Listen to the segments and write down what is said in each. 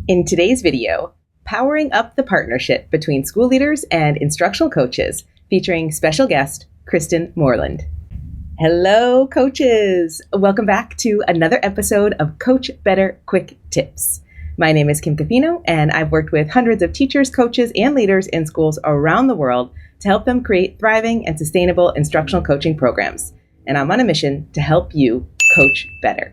In today's video, powering up the partnership between school leaders and instructional coaches, featuring special guest, Kristen Moreland. Hello, coaches! Welcome back to another episode of Coach Better Quick Tips. My name is Kim Cafino, and I've worked with hundreds of teachers, coaches, and leaders in schools around the world to help them create thriving and sustainable instructional coaching programs. And I'm on a mission to help you coach better.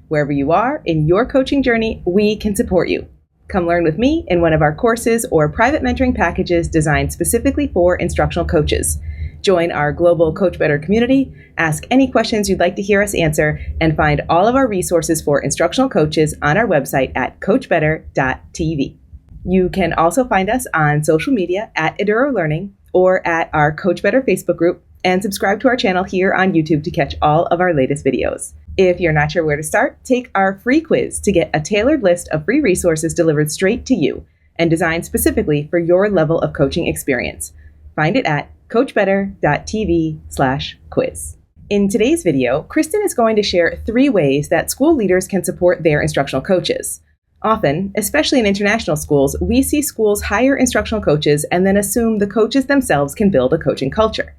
Wherever you are in your coaching journey, we can support you. Come learn with me in one of our courses or private mentoring packages designed specifically for instructional coaches. Join our global Coach Better community, ask any questions you'd like to hear us answer, and find all of our resources for instructional coaches on our website at coachbetter.tv. You can also find us on social media at Eduro Learning or at our Coach Better Facebook group, and subscribe to our channel here on YouTube to catch all of our latest videos. If you're not sure where to start, take our free quiz to get a tailored list of free resources delivered straight to you and designed specifically for your level of coaching experience. Find it at coachbetter.tv/quiz. In today's video, Kristen is going to share 3 ways that school leaders can support their instructional coaches. Often, especially in international schools, we see schools hire instructional coaches and then assume the coaches themselves can build a coaching culture.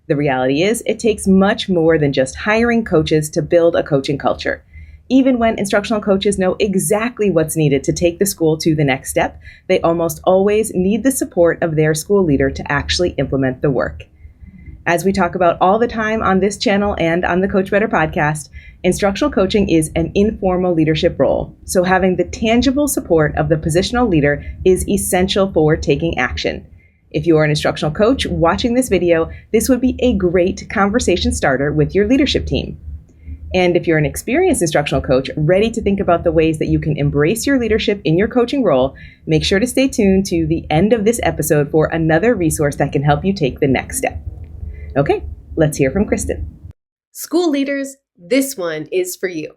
The reality is, it takes much more than just hiring coaches to build a coaching culture. Even when instructional coaches know exactly what's needed to take the school to the next step, they almost always need the support of their school leader to actually implement the work. As we talk about all the time on this channel and on the Coach Better podcast, instructional coaching is an informal leadership role. So having the tangible support of the positional leader is essential for taking action. If you are an instructional coach watching this video, this would be a great conversation starter with your leadership team. And if you're an experienced instructional coach ready to think about the ways that you can embrace your leadership in your coaching role, make sure to stay tuned to the end of this episode for another resource that can help you take the next step. Okay, let's hear from Kristen. School leaders, this one is for you.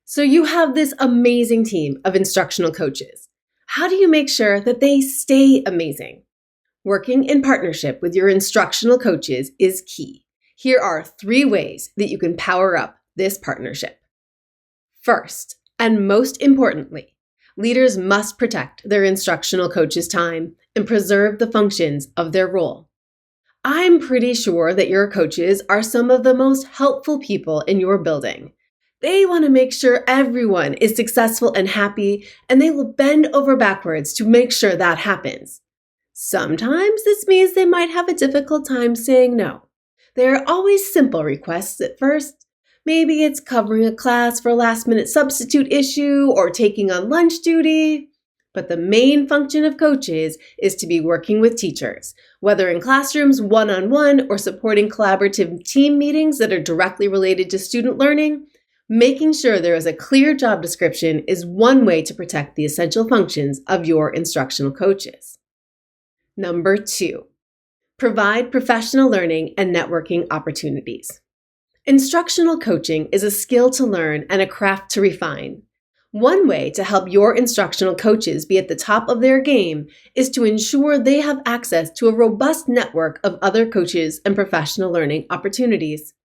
So you have this amazing team of instructional coaches. How do you make sure that they stay amazing? Working in partnership with your instructional coaches is key. Here are 3 ways that you can power up this partnership. First, and most importantly, leaders must protect their instructional coaches' time and preserve the functions of their role. I'm pretty sure that your coaches are some of the most helpful people in your building. They want to make sure everyone is successful and happy, and they will bend over backwards to make sure that happens. Sometimes this means they might have a difficult time saying no. There are always simple requests at first. Maybe it's covering a class for a last-minute substitute issue or taking on lunch duty. But the main function of coaches is to be working with teachers, whether in classrooms one-on-one or supporting collaborative team meetings that are directly related to student learning. Making sure there is a clear job description is one way to protect the essential functions of your instructional coaches. Number 2, provide professional learning and networking opportunities. Instructional coaching is a skill to learn and a craft to refine. One way to help your instructional coaches be at the top of their game is to ensure they have access to a robust network of other coaches and professional learning opportunities.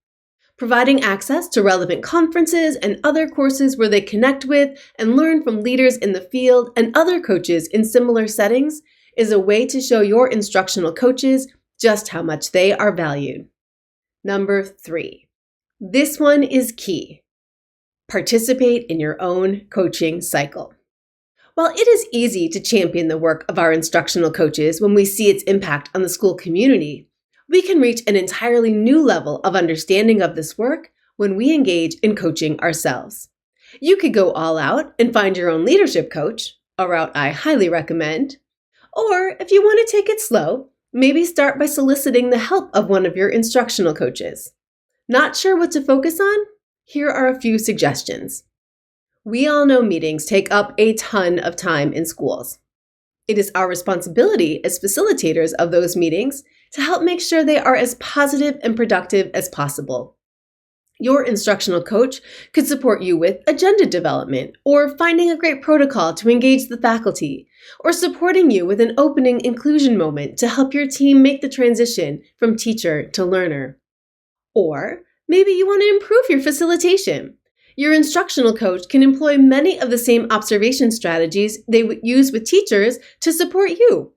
Providing access to relevant conferences and other courses where they connect with and learn from leaders in the field and other coaches in similar settings is a way to show your instructional coaches just how much they are valued. Number 3. This one is key. Participate in your own coaching cycle. While it is easy to champion the work of our instructional coaches when we see its impact on the school community, we can reach an entirely new level of understanding of this work when we engage in coaching ourselves. You could go all out and find your own leadership coach, a route I highly recommend. Or if you want to take it slow, maybe start by soliciting the help of one of your instructional coaches. Not sure what to focus on? Here are a few suggestions. We all know meetings take up a ton of time in schools. It is our responsibility as facilitators of those meetings to help make sure they are as positive and productive as possible. Your instructional coach could support you with agenda development or finding a great protocol to engage the faculty, or supporting you with an opening inclusion moment to help your team make the transition from teacher to learner. Or maybe you want to improve your facilitation. Your instructional coach can employ many of the same observation strategies they would use with teachers to support you.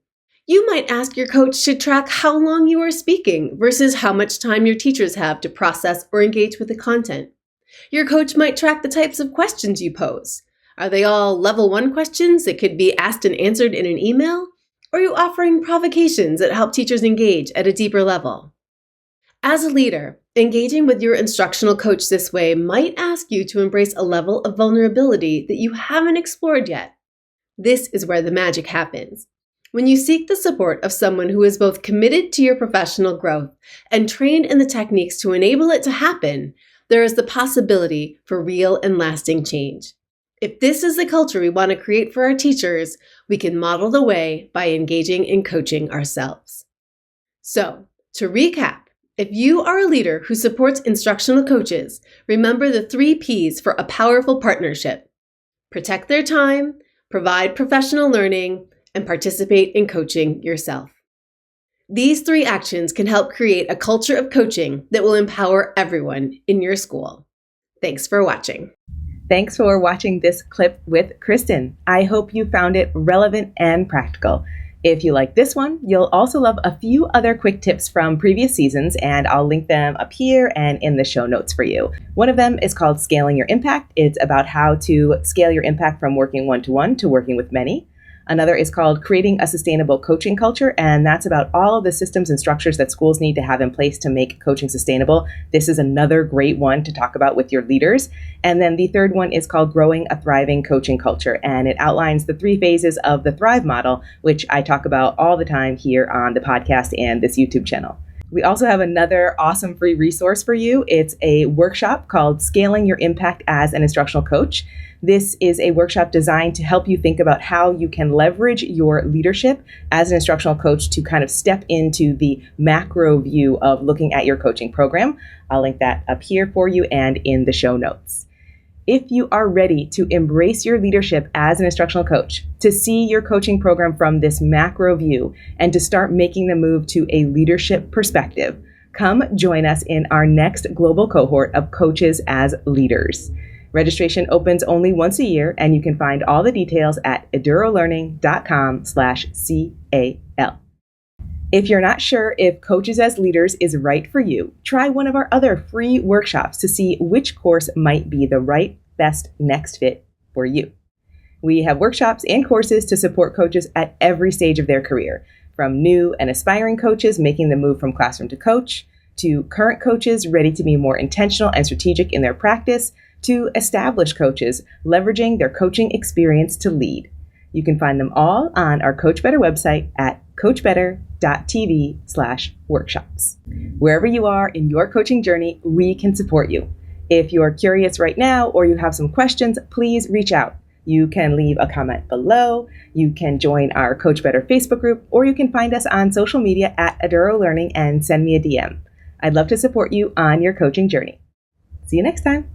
You might ask your coach to track how long you are speaking versus how much time your teachers have to process or engage with the content. Your coach might track the types of questions you pose. Are they all level 1 questions that could be asked and answered in an email? Or are you offering provocations that help teachers engage at a deeper level? As a leader, engaging with your instructional coach this way might ask you to embrace a level of vulnerability that you haven't explored yet. This is where the magic happens. When you seek the support of someone who is both committed to your professional growth and trained in the techniques to enable it to happen, there is the possibility for real and lasting change. If this is the culture we want to create for our teachers, we can model the way by engaging in coaching ourselves. So, to recap, if you are a leader who supports instructional coaches, remember the 3 Ps for a powerful partnership. Protect their time, provide professional learning, and participate in coaching yourself. These 3 actions can help create a culture of coaching that will empower everyone in your school. Thanks for watching. Thanks for watching this clip with Kristen. I hope you found it relevant and practical. If you like this one, you'll also love a few other quick tips from previous seasons, and I'll link them up here and in the show notes for you. One of them is called Scaling Your Impact. It's about how to scale your impact from working one-to-one to working with many. Another is called Creating a Sustainable Coaching Culture, and that's about all of the systems and structures that schools need to have in place to make coaching sustainable. This is another great one to talk about with your leaders. And then the third one is called Growing a Thriving Coaching Culture, and it outlines the 3 phases of the Thrive model, which I talk about all the time here on the podcast and this YouTube channel. We also have another awesome free resource for you. It's a workshop called Scaling Your Impact as an Instructional Coach. This is a workshop designed to help you think about how you can leverage your leadership as an instructional coach to kind of step into the macro view of looking at your coaching program. I'll link that up here for you and in the show notes. If you are ready to embrace your leadership as an instructional coach, to see your coaching program from this macro view, and to start making the move to a leadership perspective, come join us in our next global cohort of coaches as leaders. Registration opens only once a year, and you can find all the details at edurolearning.com/CAL. If you're not sure if Coaches as Leaders is right for you, try one of our other free workshops to see which course might be the right, best next fit for you. We have workshops and courses to support coaches at every stage of their career, from new and aspiring coaches making the move from classroom to coach, to current coaches ready to be more intentional and strategic in their practice, to established coaches leveraging their coaching experience to lead. You can find them all on our Coach Better website at coachbetter.tv/workshops. Wherever you are in your coaching journey, we can support you. If you're curious right now or you have some questions, please reach out. You can leave a comment below, you can join our Coach Better Facebook group, or you can find us on social media at Eduro Learning and send me a DM. I'd love to support you on your coaching journey. See you next time.